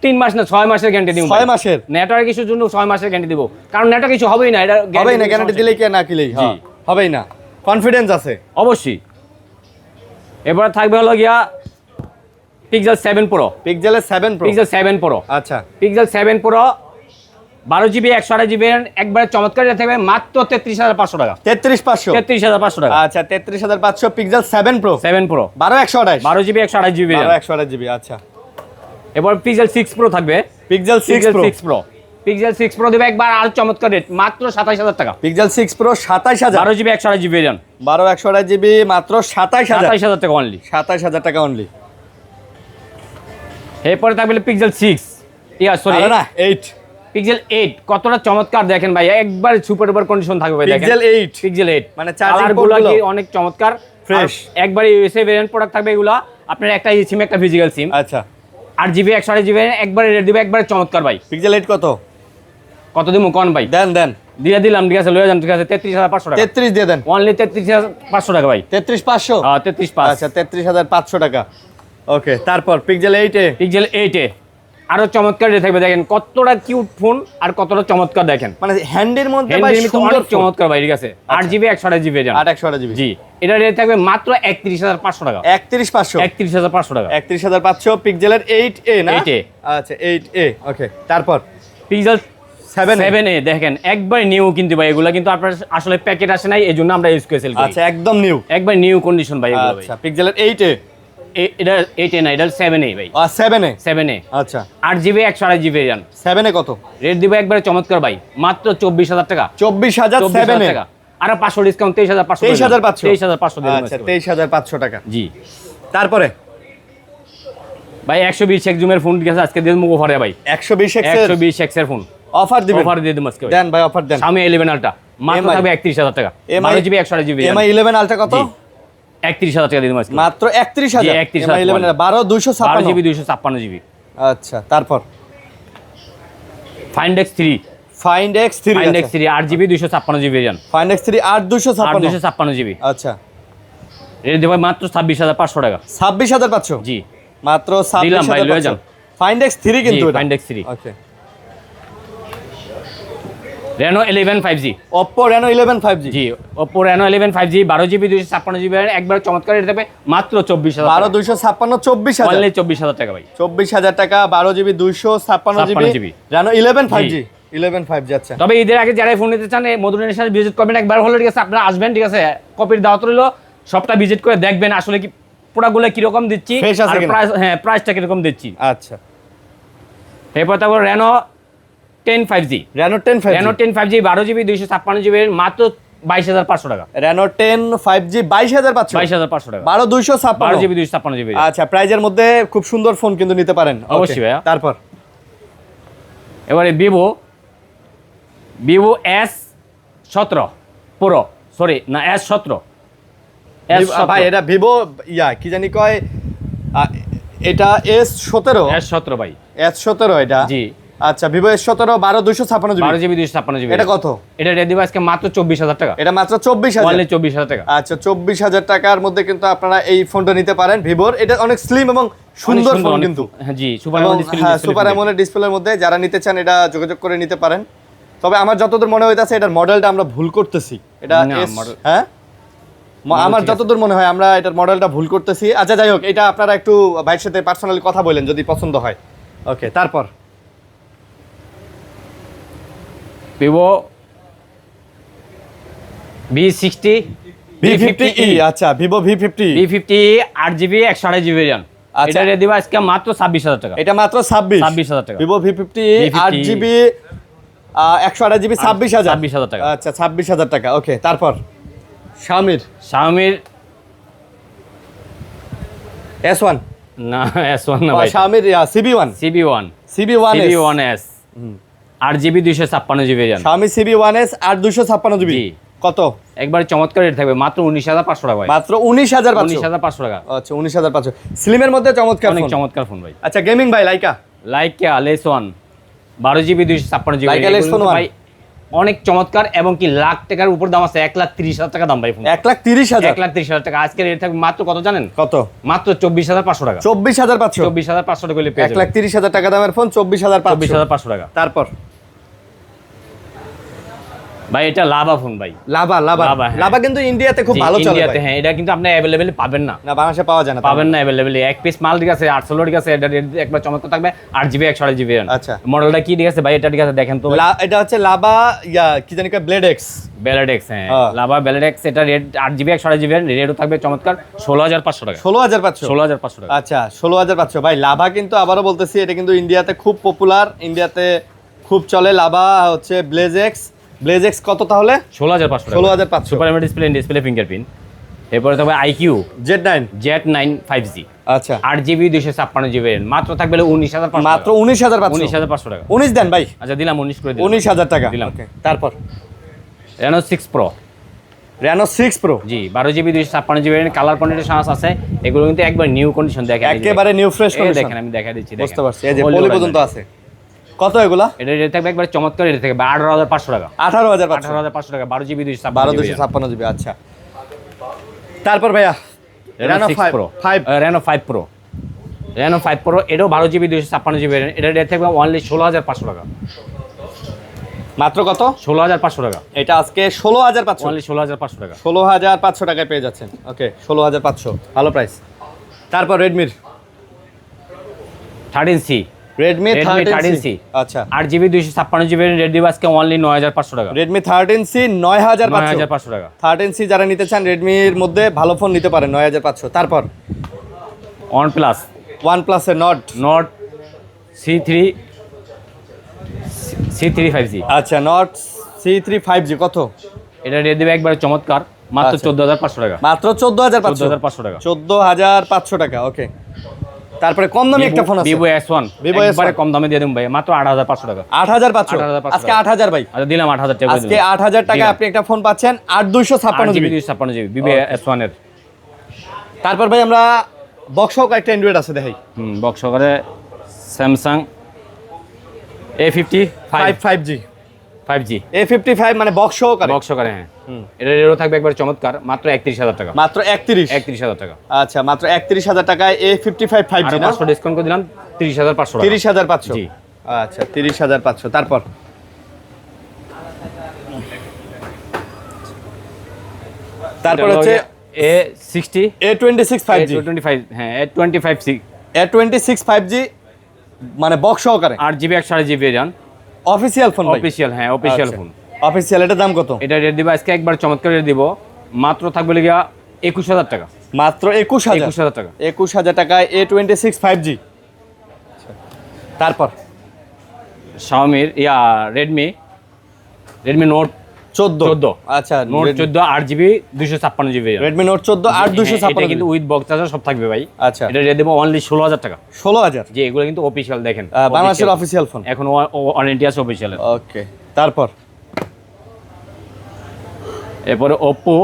Speaker 2: 3 মাস না 6 মাসের গ্যারান্টি দিব।
Speaker 1: 6 মাসের
Speaker 2: নেটওয়ার্ক ইস্যুর জন্য 6 মাসের গ্যারান্টি দিব, কারণ নেটওয়ার্ক ইস্যু হবেই না, এটা
Speaker 1: হবেই না, গ্যারান্টি দিলেই কি না কিলেই হবেই না, কনফিডেন্স আছে
Speaker 2: অবশ্যই। এবার থাকবে হলো গিয়া পিক্সেল 7 প্রো,
Speaker 1: পিক্সেলের 7 প্রো।
Speaker 2: পিক্সেল 7 প্রো,
Speaker 1: আচ্ছা,
Speaker 2: pixel 7 pro 12GB 128GB variant, একবারে চমৎকার রেট থাকবে মাত্র 33500 টাকা।
Speaker 1: 33500
Speaker 2: 33500 টাকা।
Speaker 1: আচ্ছা, 33500 pixel 7 pro
Speaker 2: 7 pro
Speaker 1: 12128
Speaker 2: 12GB 128GB variant.
Speaker 1: 128GB। আচ্ছা,
Speaker 2: এবার পিক্সেল 6 প্রো থাকবে,
Speaker 1: পিক্সেল 6 প্রো।
Speaker 2: পিক্সেল 6 প্রো দেবে একবার আর চমৎকার রেট মাত্র 27000 টাকা।
Speaker 1: Pixel 6 pro 27000,
Speaker 2: 12GB 128GB variant,
Speaker 1: 12128GB মাত্র 27000
Speaker 2: টাকা অনলি।
Speaker 1: 27000 টাকা অনলি।
Speaker 2: এরপরে থাকবে পিক্সেল 6 সরি
Speaker 1: না 8,
Speaker 2: পিক্সেল 8 কতটা চমৎকার দেখেন ভাই, একবার সুপার ডুপার কন্ডিশন থাকবে ভাই। দেখেন
Speaker 1: পিক্সেল 8,
Speaker 2: পিক্সেল 8
Speaker 1: মানে চার্জিং
Speaker 2: কালারগুলো
Speaker 1: পোর্টগুলো
Speaker 2: কি অনেক চমৎকার,
Speaker 1: ফ্রেশ,
Speaker 2: একবার ইউএসএ ভেরিয়েন্ট প্রোডাক্ট থাকবে এগুলা। আপনার একটা সিম, একটা ফিজিক্যাল সিম।
Speaker 1: আচ্ছা,
Speaker 2: 8GB 128GB একবারে রেট দিবে, একবারে চমৎকার ভাই।
Speaker 1: পিক্সেল 8 কত
Speaker 2: দিমু কোন ভাই?
Speaker 1: দেন
Speaker 2: দিয়ে দিলাম, ঠিক আছে লয়ে যান, ঠিক আছে 33500 টাকা।
Speaker 1: 33 দিয়ে দেন,
Speaker 2: অনলি 33500 টাকা ভাই।
Speaker 1: 33500।
Speaker 2: হ্যাঁ 33500।
Speaker 1: আচ্ছা, 33500 টাকা। ওকে, তারপর পিক্সেল 8 এ,
Speaker 2: পিক্সেল 8 এ আরো চমৎকার রেট থাকবে, দেখেন কতটা কিউট ফোন আর কতটা চমৎকার দেখেন।
Speaker 1: মানে হ্যান্ডের মধ্যে ভাই
Speaker 2: হ্যান্ডের
Speaker 1: সুন্দর
Speaker 2: অনেক চমৎকার ভাই, ঠিক আছে 8GB 128GB ভেরিয়েন্ট,
Speaker 1: 128GB।
Speaker 2: জি এটা রেট থাকবে মাত্র 31500 টাকা।
Speaker 1: 31500
Speaker 2: 31500 টাকা।
Speaker 1: 31500 পিক্সেলের 8A না?
Speaker 2: 8A।
Speaker 1: আচ্ছা, 8A। ওকে, তারপর
Speaker 2: পিক্সেল
Speaker 1: 7A।
Speaker 2: 7A দেখেন একবার নিউ কিন্তু ভাই, এগুলা কিন্তু আপনার আসলে প্যাকেট আসে নাই, এজন্য আমরা ইউজ করে সেল করি।
Speaker 1: আচ্ছা, একদম নিউ,
Speaker 2: একবার নিউ কন্ডিশন ভাই এগুলো ভাই।
Speaker 1: আচ্ছা, পিক্সেলের 8A।
Speaker 2: এটা 8A না, এটা 7A ভাই।
Speaker 1: 7A।
Speaker 2: 7A
Speaker 1: আচ্ছা,
Speaker 2: 8GB 128GB ভেরিয়েন্ট,
Speaker 1: 7A কত?
Speaker 2: রেট দিবে একবারে চমৎকার ভাই, মাত্র 24000 টাকা।
Speaker 1: 24000 7A
Speaker 2: টাকা আর 500 ডিসকাউন্ট 23500।
Speaker 1: 23500
Speaker 2: দিয়ে
Speaker 1: আচ্ছা, 23500 টাকা।
Speaker 2: জি
Speaker 1: তারপরে
Speaker 2: ভাই 120x জুমের ফোন ঠিক আছে, আজকে দিয়ে দেবো অফারে ভাই।
Speaker 1: 120x এর
Speaker 2: 120x এর ফোন
Speaker 1: অফার দিবেন?
Speaker 2: অফার দিয়ে দেবো আজকে ভাই।
Speaker 1: দেন ভাই, অফার দেন।
Speaker 2: Xiaomi 11 Ultra মাত্র থাকবে 31000 টাকা। 12GB 128GB
Speaker 1: MI 11 আলট্রা কত?
Speaker 2: 31000 টাকা দিয়ে দেবো আজকে
Speaker 1: মাত্র 31000।
Speaker 2: জি, 31000
Speaker 1: MI 11 12256।
Speaker 2: 12GB 256GB।
Speaker 1: আচ্ছা, তারপর
Speaker 2: Find X3
Speaker 1: Find X3।
Speaker 2: Find X3 8GB 256GB variant,
Speaker 1: Find X3 8256।
Speaker 2: 256GB
Speaker 1: আচ্ছা,
Speaker 2: রেট দেবো মাত্র 26500 টাকা।
Speaker 1: 26500।
Speaker 2: জি
Speaker 1: মাত্র
Speaker 2: দিলাম ভাই, লয়ে যান।
Speaker 1: 26500। Find X3 কিন্তু এটা।
Speaker 2: Find X3।
Speaker 1: ওকে,
Speaker 2: Reno 11 5G,
Speaker 1: Oppo Reno 11 5G।
Speaker 2: জি Oppo Reno 11 5G 12GB 256GB একবার চমৎকার রেট দেবে মাত্র 24000
Speaker 1: 12 256 24000।
Speaker 2: অনলি 24000 টাকা ভাই।
Speaker 1: 24000 টাকা, 12GB 256GB Reno 11 5G। 11 5G। আচ্ছা,
Speaker 2: তবে ঈদের আগে যারা ফোন নিতে চান মধুরের সাথে ভিজিট করবেন একবার হলো, ঠিক আছে আপনারা আসবেন, ঠিক আছে কপির দাওয়াত রইলো, সবটা ভিজিট করে দেখবেন আসলে কি প্রোডাক্টগুলো কিরকম দিচ্ছি,
Speaker 1: Fresh আছে কিনা?
Speaker 2: প্রাইস, হ্যাঁ প্রাইসটা কিরকম দিচ্ছি।
Speaker 1: আচ্ছা,
Speaker 2: এরপর তারপর Reno 10 5G,
Speaker 1: Reno 10 5G।
Speaker 2: Reno 10 5G 12GB 256GB মাত্র 22500 টাকা।
Speaker 1: Reno 10 5G 22500।
Speaker 2: 22500 টাকা।
Speaker 1: 12 256।
Speaker 2: 12GB 256GB।
Speaker 1: আচ্ছা, প্রাইজের মধ্যে খুব সুন্দর ফোন কিন্তু নিতে পারেন। Okay,
Speaker 2: অবশ্যই ভাইয়া।
Speaker 1: তারপর
Speaker 2: এবারে Vivo S17 Pro, সরি না S17
Speaker 1: ভাই এটা ভিভো কি জানি কয়, এটা S17।
Speaker 2: S17 ভাই,
Speaker 1: S17 এটা।
Speaker 2: জি
Speaker 1: আচ্ছা, Vivo S17 12 256GB।
Speaker 2: 12GB 256GB।
Speaker 1: এটা কত?
Speaker 2: এটা রেট দিব আজকে মাত্র 24000 টাকা।
Speaker 1: এটা মাত্র 24000।
Speaker 2: অনলি 24000 টাকা।
Speaker 1: আচ্ছা, 24000 টাকার মধ্যে কিন্তু আপনারা এই ফোনটা নিতে পারেন ভিভোর। এটা অনেক স্লিম এবং সুন্দর ফোন কিন্তু।
Speaker 2: হ্যাঁ জি, সুপার
Speaker 1: অ্যামোলেড ডিসপ্লের মধ্যে যারা নিতে চান এটা যোগাযোগ করে নিতে পারেন। তবে আমার যতদূর মনে হইতাছে এটার মডেলটা আমরা ভুল করতেছি। এটা হ্যাঁ, আমার যতদূর মনে হয় আমরা এটার মডেলটা ভুল করতেছি। আচ্ছা, যাই হোক, এটা আপনারা একটু ভাইয়ের সাথে পার্সোনালি কথা বলেন যদি পছন্দ হয়। ওকে, তারপর
Speaker 2: Vivo V60
Speaker 1: V50e। আচ্ছা, Vivo V50।
Speaker 2: 8GB 128GB variant,
Speaker 1: আচ্ছা।
Speaker 2: এটা রেট দিব আজকে মাত্র 26000 টাকা।
Speaker 1: এটা মাত্র 26000
Speaker 2: 26000 টাকা।
Speaker 1: ভিভো V50 8GB 128 জিবি 26,000
Speaker 2: 26,000 টাকা।
Speaker 1: আচ্ছা 26,000 টাকা। ওকে, তারপর Xiaomi S1
Speaker 2: না S1 না ভাই,
Speaker 1: Xiaomi CB1
Speaker 2: CB1
Speaker 1: CB1S
Speaker 2: 8GB 256GB variant,
Speaker 1: Xiaomi CB1S 256GB
Speaker 2: জি।
Speaker 1: কত?
Speaker 2: একবারে চমৎকার রেট থাকবে মাত্র 19,500 টাকা ভাই,
Speaker 1: মাত্র 19,500
Speaker 2: 19,500 টাকা।
Speaker 1: আচ্ছা 19,500 স্লিমের মধ্যে চমৎকার
Speaker 2: অনেক
Speaker 1: ফোন।
Speaker 2: চমৎকার ফোন ভাই।
Speaker 1: আচ্ছা গেমিং ভাই Laika
Speaker 2: Laika লেস1 12GB 256GB
Speaker 1: Leica Lexon 1
Speaker 2: ভাই, অনেক চমৎকার এবং কি লাখ টাকার উপর দাম আছে, 1,30,000 টাকা দাম ভাই ফোন,
Speaker 1: 1,30,000
Speaker 2: 1,30,000 টাকা। আজকে রেট থাকবে মাত্র কত জানেন?
Speaker 1: কত?
Speaker 2: মাত্র 24,500 টাকা,
Speaker 1: 24,500
Speaker 2: 24,500 টাকা হলে পেয়ে যাবেন।
Speaker 1: 1,30,000 টাকা দামের ফোন 24,500
Speaker 2: 24,500 টাকা।
Speaker 1: তারপর
Speaker 2: ভাই এটা লাভা ফোন ভাই,
Speaker 1: লাভা
Speaker 2: লাভা, হ্যাঁ।
Speaker 1: লাভা কিন্তু ইন্ডিয়াতে খুব
Speaker 2: জি,
Speaker 1: ভালো চলে
Speaker 2: ইন্ডিয়াতে,
Speaker 1: ভাই।
Speaker 2: হ্যাঁ। এটা কিন্তু আপনি অ্যাভেলেবেল পাবেন না,
Speaker 1: না বাংলাদেশে পাওয়া যায় না,
Speaker 2: পাবেন না অ্যাভেলেবেল। এক পিস মাল ঠিক আছে 800 ঠিক আছে, এটা রেট একবার চমৎকার থাকবে 8GB 128GB।
Speaker 1: আচ্ছা।
Speaker 2: মডেলটা কি ঠিক আছে ভাই, এটা ঠিক আছে দেখেন তো।
Speaker 1: এটা হচ্ছে লাভা কি জানি ব্লেড এক্স
Speaker 2: বেলাডেক্স, হ্যাঁ লাভা বেলাডেক্স, এটা রেট 8GB 128GB রেটও থাকবে চমৎকার 16,500 টাকা,
Speaker 1: 16,500
Speaker 2: 16,500 টাকা।
Speaker 1: আচ্ছা 16,500 ভাই। লাভা কিন্তু আবারও বলতেছি এটা কিন্তু ইন্ডিয়াতে খুব পপুলার, ইন্ডিয়াতে খুব চলে। লাভা হচ্ছে ব্লেজ এক্স কত তাহলে?
Speaker 2: 16,500 টাকা,
Speaker 1: 16,500
Speaker 2: সুপার এমোলেড ডিসপ্লে ফিঙ্গারপ্রিন্ট। এরপরে থাকবে আইকিউ Z9 5G,
Speaker 1: আচ্ছা
Speaker 2: 8GB 256GB মাত্র থাকবে 19,500,
Speaker 1: মাত্র 19,500
Speaker 2: 19,500 টাকা।
Speaker 1: 19 দেন ভাই,
Speaker 2: আচ্ছা দিলাম 19 করে দিলাম,
Speaker 1: 19,000 টাকা
Speaker 2: দিলাম।
Speaker 1: ওকে, তারপর
Speaker 2: Reno 6 Pro,
Speaker 1: Reno 6 Pro
Speaker 2: জি 12GB 256GB কালার কন্ডিশন আছে, এগুলো কিন্তু একবার নিউ কন্ডিশন দেখেন, এই যে
Speaker 1: একেবারে নিউ ফ্রেশ
Speaker 2: এই
Speaker 1: কন্ডিশন।
Speaker 2: দেখেন আমি দেখাই দিচ্ছি,
Speaker 1: বুঝতে পারছি, এই যে পলি পর্যন্ত আছে। কত এগুলা?
Speaker 2: এটা রেট থাকবে একবার চমৎকার রেট থাকবে 18,500 টাকা,
Speaker 1: 18,500
Speaker 2: 18,500 টাকা 12GB
Speaker 1: 12,256 জিবি। আচ্ছা তারপর ভাইয়া
Speaker 2: Reno 6 Pro, Reno 5 Pro, Reno 5 Pro এটাও 12GB 256GB, এটা রেট থাকবে অনলি 16,500 টাকা,
Speaker 1: মাত্র কত?
Speaker 2: 16,500 টাকা,
Speaker 1: এটা আজকে 16,500,
Speaker 2: অনলি 16,500 টাকা।
Speaker 1: 16,500 টাকায় পেয়ে যাচ্ছেন। ওকে 16,500 ভালো প্রাইস। তারপর রেডমি
Speaker 2: 13C,
Speaker 1: 13C আচ্ছা
Speaker 2: 8GB 256GB রেট দিব আজকে অনলি 9,500 টাকা,
Speaker 1: Redmi 13C 9,500
Speaker 2: 9,500 টাকা।
Speaker 1: 13C যারা নিতে চান রেডমির মধ্যে ভালো ফোন নিতে পারেন 9,500। তারপর OnePlus এর
Speaker 2: Note C3 5G,
Speaker 1: আচ্ছা Note C3 5G কত?
Speaker 2: এটা রেট দিবে একবার চমৎকার মাত্র
Speaker 1: আচ্ছা।
Speaker 2: 14,500 টাকা,
Speaker 1: মাত্র 14,500
Speaker 2: 14,500 টাকা।
Speaker 1: 14,500 টাকা ওকে। তারপরে কম দামি একটা ফোন আছে
Speaker 2: Vivo S1,
Speaker 1: Vivo
Speaker 2: একবারে
Speaker 1: S1
Speaker 2: কম দামে দিয়ে দিন ভাই মাত্র 8,500 টাকা,
Speaker 1: 8,500
Speaker 2: 8,500
Speaker 1: আজকে 8,000 ভাই,
Speaker 2: আচ্ছা দিলাম 8,000 টাকা,
Speaker 1: আজকে 8,000 টাকা আপনি একটা ফোন পাচ্ছেন 8,256
Speaker 2: 8GB
Speaker 1: GB.
Speaker 2: 256GB Vivo S1 এর।
Speaker 1: তারপর ভাই আমরা বক্সও একটা অ্যান্ড্রয়েড আছে দেখাই,
Speaker 2: বক্স সহকারে Samsung A55
Speaker 1: 5G
Speaker 2: 5G
Speaker 1: A55 মানে বক্স সহকারে,
Speaker 2: বক্স সহকারে, হ্যাঁ। এটা রেটও থাকবে একবার চমৎকার মাত্র 31,000 টাকা,
Speaker 1: মাত্র
Speaker 2: 31,000 টাকা।
Speaker 1: আচ্ছা মাত্র 31,000 টাকায় A55 5G
Speaker 2: আর
Speaker 1: না?
Speaker 2: 500 ডিসকাউন্ট করে দিলাম 30,500 টাকা,
Speaker 1: 30,500
Speaker 2: জি।
Speaker 1: আচ্ছা 30,500। তারপর হচ্ছে
Speaker 2: A60
Speaker 1: A26 5G,
Speaker 2: A25, হ্যাঁ A25C,
Speaker 1: A26 5G মানে বক্স সহকারে
Speaker 2: 8GB 128GB variant,
Speaker 1: official phone ভাই,
Speaker 2: অফিশিয়াল, হ্যাঁ অফিশিয়াল ফোন।
Speaker 1: অফিশিয়াল। এটার দাম কত?
Speaker 2: এটা রেট দিব আজকে একবার চমৎকার রেট দিব মাত্র থাকবে লিগা 21,000 টাকা,
Speaker 1: মাত্র 21,000
Speaker 2: 21,000 টাকা।
Speaker 1: 21,000 টাকায় A26 5G। তারপর
Speaker 2: Xiaomi Redmi Note
Speaker 1: 14 আচ্ছা
Speaker 2: Note 14 8GB 256GB,
Speaker 1: Redmi Note 14
Speaker 2: এটা
Speaker 1: 8,256
Speaker 2: কিন্তু উইথ বক্স চার্জার সব থাকবে ভাই।
Speaker 1: আচ্ছা
Speaker 2: এটা রেট দেব অনলি 16,000 টাকা,
Speaker 1: 16,000
Speaker 2: যে এগুলো কিন্তু অফিশিয়াল দেখেন,
Speaker 1: বাংলাদেশের অফিশিয়াল ফোন।
Speaker 2: এখন ওয়ারেন্টি আছে অফিশিয়ালের।
Speaker 1: ওকে তারপর
Speaker 2: এরপরে Oppo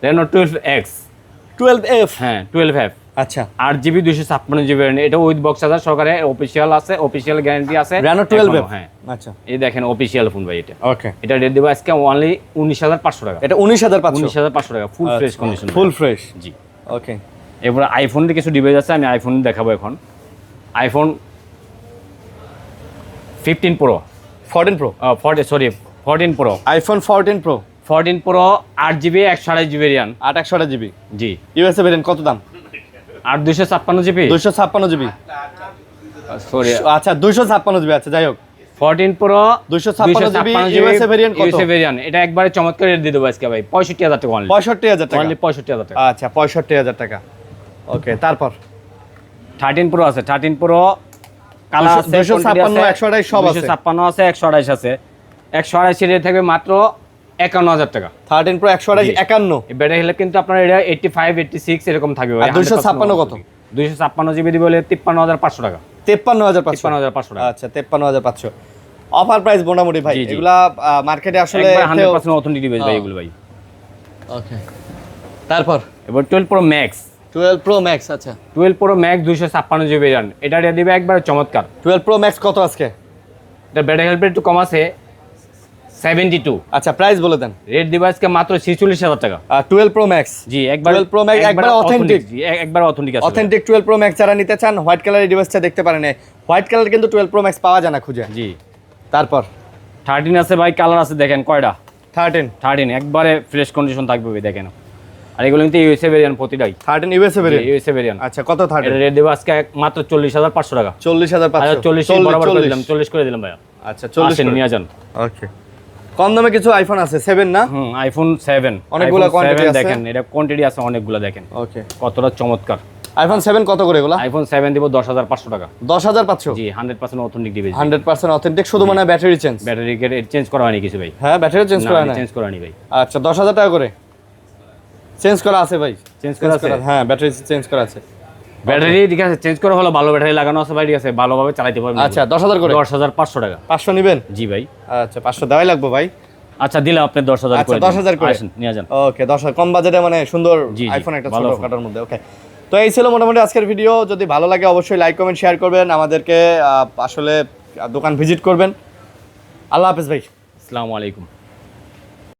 Speaker 2: Reno 12X,
Speaker 1: 12F
Speaker 2: হ্যাঁ 12F
Speaker 1: আচ্ছা
Speaker 2: 8GB 256GB, এটা উইথ বক্স চার্জার সহকারে অফিশিয়াল আছে, অফিশিয়াল গ্যারান্টি আছে।
Speaker 1: Reno 12F
Speaker 2: এখনো, হ্যাঁ
Speaker 1: আচ্ছা
Speaker 2: এই দেখেন অফিশিয়াল ফোন ভাই এটা।
Speaker 1: ওকে
Speaker 2: এটা রেট দেব আজকে অনলি 19,500 টাকা,
Speaker 1: এটা 19,500
Speaker 2: 19,500 টাকা full fresh condition,
Speaker 1: full fresh
Speaker 2: জি।
Speaker 1: ওকে
Speaker 2: এরপরে আইফোনের কিছু ডিভাইস আছে, আমি আইফোন দেখাবো এখন। IPhone 15 Pro
Speaker 1: 14 Pro
Speaker 2: 14 Pro,
Speaker 1: iPhone 14 Pro
Speaker 2: 14 Pro 8GB 128GB variant,
Speaker 1: 8/128 GB
Speaker 2: জি।
Speaker 1: ইউএসএ ভেরিয়েন্ট কত দাম?
Speaker 2: 8,256GB,
Speaker 1: 256 জিবি
Speaker 2: সরি
Speaker 1: আচ্ছা 256 জিবি আচ্ছা যাই হোক
Speaker 2: 14 Pro
Speaker 1: 256 জিবি ইউএসএ ভেরিয়েন্ট কত?
Speaker 2: ইউএসএ ভেরিয়েন্ট এটা একবারে চমৎকার রেট দিয়ে দেবো আজকে ভাই 65,000 টাকা অনলি,
Speaker 1: 65,000 টাকা
Speaker 2: অনলি 65,000 টাকা।
Speaker 1: আচ্ছা 65,000 টাকা ওকে। তারপর
Speaker 2: 13 Pro আছে, 13 Pro কালার আছে,
Speaker 1: 256 128 সব আছে,
Speaker 2: 256 আছে, 128 আছে, 128 রেট থাকবে মাত্র 51000 টাকা।
Speaker 1: 13 Pro 128 51।
Speaker 2: এই ব্যাটারি হেলথ কিন্তু আপনার এটা 85 86 এরকম থাকবে ভাই।
Speaker 1: আর 256 কত?
Speaker 2: 256 জিবি দিবে বলে 53500 টাকা।
Speaker 1: 53500
Speaker 2: 53500 টাকা।
Speaker 1: আচ্ছা 53500 অফার প্রাইস মোটামুটি ভাই। এগুলা মার্কেটে আসলে
Speaker 2: একবার 100% অথেন্টিক ডিভাইস ভাই এগুলো ভাই।
Speaker 1: ওকে তারপর
Speaker 2: এবার 12 Pro Max
Speaker 1: 12 Pro Max। আচ্ছা
Speaker 2: 12 Pro Max 256 জিবি RAM, এটা দিয়ে দিবে একবার চমৎকার।
Speaker 1: 12 Pro Max কত আজকে?
Speaker 2: এটা ব্যাটারি হেলথ একটু কম আছে 72।
Speaker 1: আচ্ছা প্রাইস বলে দেন।
Speaker 2: রেট ডিভাইসকে মাত্র 46000 টাকা।
Speaker 1: 12 Pro Max
Speaker 2: জি একবার
Speaker 1: 12 Pro Max একবার অথেন্টিক।
Speaker 2: জি একবার অথেন্টিক আছে।
Speaker 1: অথেন্টিক 12 Pro Max যারা নিতে চান হোয়াইট কালারের ডিভাইসটা দেখতে পারেন। হোয়াইট কালার কিন্তু 12 Pro Max পাওয়া যায় না খুঁজে।
Speaker 2: জি
Speaker 1: তারপর
Speaker 2: 13 আছে ভাই, কালার আছে দেখেন কয়টা।
Speaker 1: 13
Speaker 2: একবারে ফ্রেশ কন্ডিশন থাকবে ভাই দেখেন। আর এগুলো কিন্তু ইউএসএ ভেরিয়েন্ট প্রতিটাই।
Speaker 1: 13 ইউএসএ ভেরিয়েন্ট।
Speaker 2: USA variant.
Speaker 1: আচ্ছা কত 13?
Speaker 2: এটা রেট দেব আজকে মাত্র 40500 টাকা।
Speaker 1: 40500।
Speaker 2: 40 বরাবর করে দিলাম, 40 করে দিলাম ভাই।
Speaker 1: আচ্ছা 40
Speaker 2: নিয়ে যান।
Speaker 1: ওকে কম দামে কিছু আইফোন আছে 7 না?
Speaker 2: আইফোন 7
Speaker 1: অনেকগুলো কোয়ান্টিটি আছে
Speaker 2: দেখেন, এটা কোয়ান্টিটি আছে অনেকগুলো দেখেন।
Speaker 1: ওকে
Speaker 2: কতটা চমৎকার।
Speaker 1: আইফোন 7 কত করে এগুলা?
Speaker 2: আইফোন 7 দিব 10500 টাকা।
Speaker 1: 10500?
Speaker 2: জি 100% অথেন্টিক ডিভাইস।
Speaker 1: 100% অথেন্টিক, শুধু মানে ব্যাটারি চেঞ্জ।
Speaker 2: ব্যাটারি কে চেঞ্জ করা হয়নি কিছু ভাই।
Speaker 1: হ্যাঁ ব্যাটারি চেঞ্জ করা না?
Speaker 2: চেঞ্জ করা হয়নি ভাই।
Speaker 1: আচ্ছা 10000 টাকা করে চেঞ্জ করা আছে ভাই?
Speaker 2: চেঞ্জ করা আছে?
Speaker 1: হ্যাঁ ব্যাটারি চেঞ্জ করা আছে।
Speaker 2: ব্যাটারি ঠিক আছে, চেঞ্জ করা হলো, ভালো ব্যাটারি লাগানো আছে ভাই, ঠিক আছে, ভালোভাবে চালাতে পারবেন।
Speaker 1: আচ্ছা 10000 করে?
Speaker 2: 10500 টাকা।
Speaker 1: 500 নেবেন?
Speaker 2: জি ভাই।
Speaker 1: আচ্ছা 500 দেওয়াই লাগবে ভাই।
Speaker 2: আচ্ছা দিলাম আপনি 10000
Speaker 1: আচ্ছা
Speaker 2: করে।
Speaker 1: 10000 করে
Speaker 2: আসেন নিয়ে যান।
Speaker 1: ওকে 10000 কম বাজেটে মানে সুন্দর
Speaker 2: জি,
Speaker 1: আইফোন একটা
Speaker 2: ভালো
Speaker 1: ছোট
Speaker 2: ফোন।
Speaker 1: কাটার মধ্যে। ওকে তো এই ছিল মোটামুটি আজকের ভিডিও। যদি ভালো লাগে অবশ্যই লাইক কমেন্ট শেয়ার করবেন, আমাদেরকে আসলে দোকান ভিজিট করবেন। আল্লাহ হাফেজ ভাই।
Speaker 2: আসসালামু আলাইকুম।